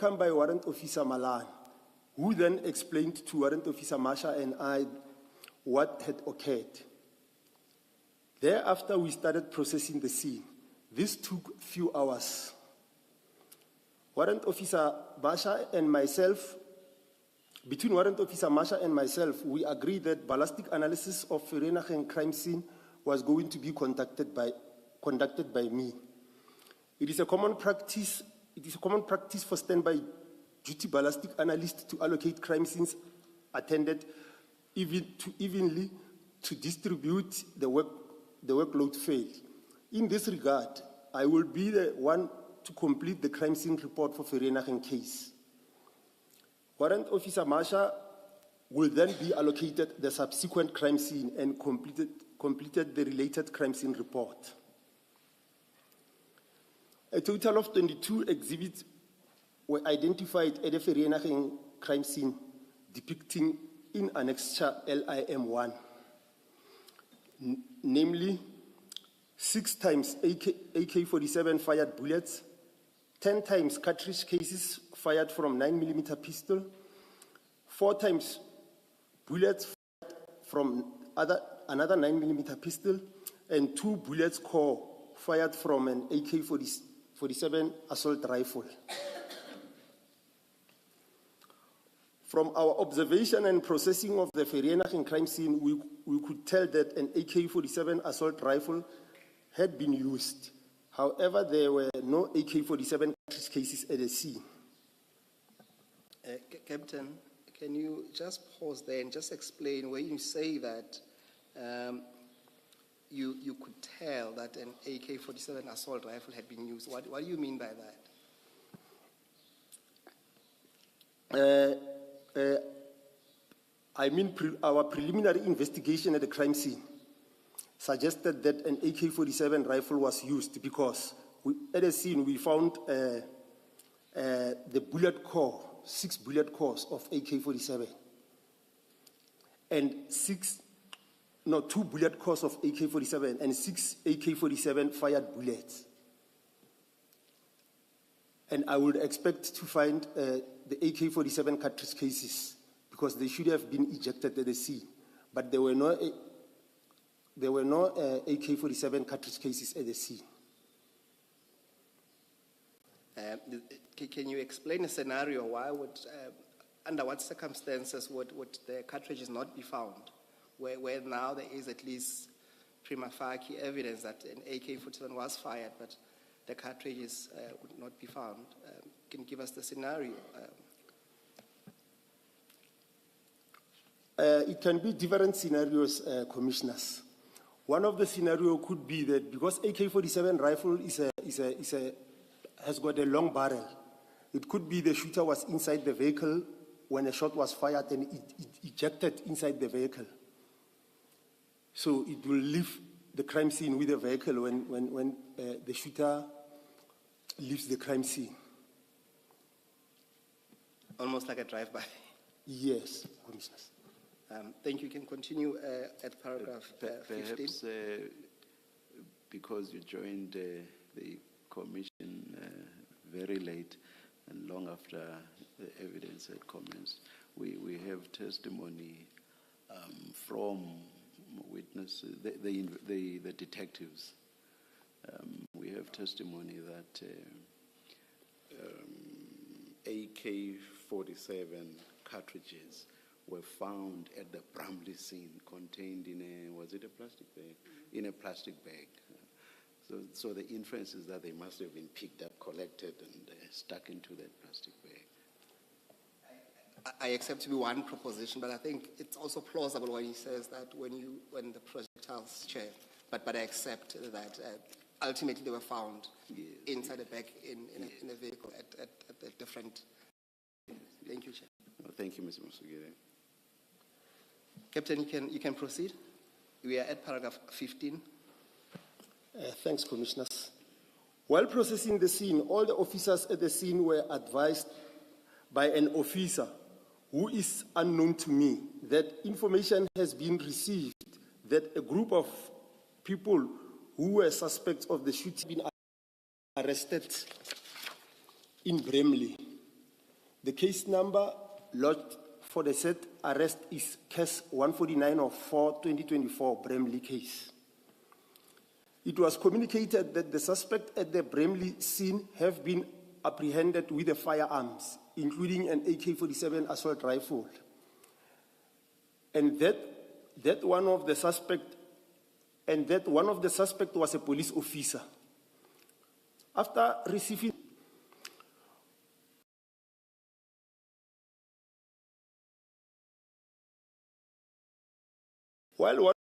welcomed by Warrant Officer Malan, who then explained to Warrant Officer Masha and I what had occurred. Thereafter, we started processing the scene. This took a few hours. Warrant Officer Masha and myself, between Warrant Officer Masha and myself, we agreed that ballistic analysis of Vereeniging crime scene was going to be conducted by me. It is a common practice for standby duty ballistic analysts to allocate crime scenes attended evenly to distribute the workload fairly. In this regard, I will be the one to complete the crime scene report for Vereeniging case. Warrant Officer Masha will then be allocated the subsequent crime scene and completed the related crime scene report. A total of 22 exhibits were identified at the Vereeniging crime scene, depicting in Annexure LIM1, namely 6 times AK-47 fired bullets, 10 times cartridge cases fired from 9mm pistol, 4 times bullets fired from another 9mm pistol, and 2 bullets core fired from an AK-47 assault rifle. From our observation and processing of the Vereeniging crime scene, we could tell that an AK-47 assault rifle had been used. However, there were no AK-47 cases at the scene. Captain, can you just pause there and just explain where you say that you could tell that an AK-47 assault rifle had been used? What do you mean by that? Our preliminary investigation at the crime scene suggested that an AK-47 rifle was used because at the scene we found the bullet core, 6 bullet cores of AK-47, and 2 bullet cores of AK-47 and 6 AK-47 fired bullets. And I would expect to find the AK-47 cartridge cases because they should have been ejected at the scene, but there were no AK-47 cartridge cases at the scene. Can you explain a scenario why would, under what circumstances would the cartridges not be found, where now there is at least prima facie evidence that an AK-47 was fired, but the cartridges would not be found? Can you give us the scenario? It can be different scenarios, commissioners. One of the scenarios could be that because AK-47 rifle has got a long barrel, it could be the shooter was inside the vehicle when a shot was fired and it ejected inside the vehicle. So it will leave the crime scene with the vehicle when the shooter leaves the crime scene. Almost like a drive-by. Yes, commissioners. Thank you. You can continue at paragraph 15. Perhaps because you joined the commission very late and long after the evidence had commenced, we have testimony from witnesses, the detectives. We have testimony that AK-47 cartridges were found at the Bramley scene, contained in was it a plastic bag? In a plastic bag. So the inference is that they must have been picked up, collected, and stuck into that plastic bag. I accept to be one proposition, but I think it's also plausible when he says that when the projectiles share. But I accept that ultimately they were found inside a bag in a vehicle at a different. Thank you, Chair. Well, thank you, Mr. Masugire. Captain, you can proceed. We are at paragraph 15. Thanks, commissioners. While processing the scene, all the officers at the scene were advised by an officer who is unknown to me that information has been received that a group of people who were suspects of the shooting have been arrested in Bramley. The case number lodged for the said arrest is case 149 of 4/2024 Bramley case. It was communicated that the suspect at the Bramley scene have been apprehended with the firearms, including an AK-47 assault rifle, and that one of the suspect was a police officer. After receiving while